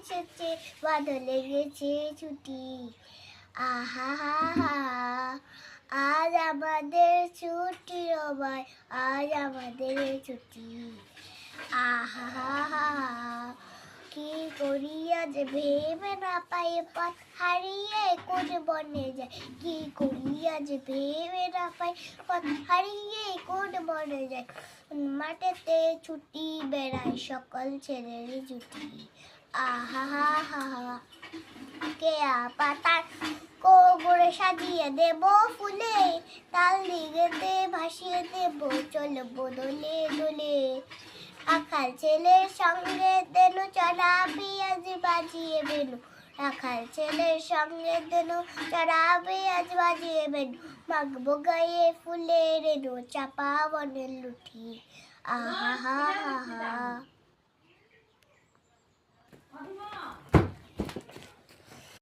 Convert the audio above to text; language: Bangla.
এসেছে, বাদল লেগেছে ছুটি। আহা হা হা, আজ আমাদের ছুটি ও ভাই, আজ আমাদের ছুটি। আহা হা হা, কি করি আজ ভেবে না পাই, পথ হারিয়ে কোন বনে যায়। কি করি আজ ভেবে না পাই, পথ হারিয়ে কোন বনে যায়। মাঠেতে ছুটি বেড়ায় সকল ছেলের জুটি। আহা হা হা, কেয়া পাতার কোমরে সাজিয়ে দেব ফুলে, তাল দিগেতে ভাসিয়ে দেব চলবো দোলে দোলে। রাখাল ছেলের সঙ্গে দেনু চড়া পেঁয়াজ বাজিয়ে বেনু, রাখাল ছেলের সঙ্গে দেনু চড়া পেঁয়াজ বাজিয়ে বেনু। মাখবো গায়ে ফুলের রেনু, চাপা বনের লুঠি। আহা হা হা হা।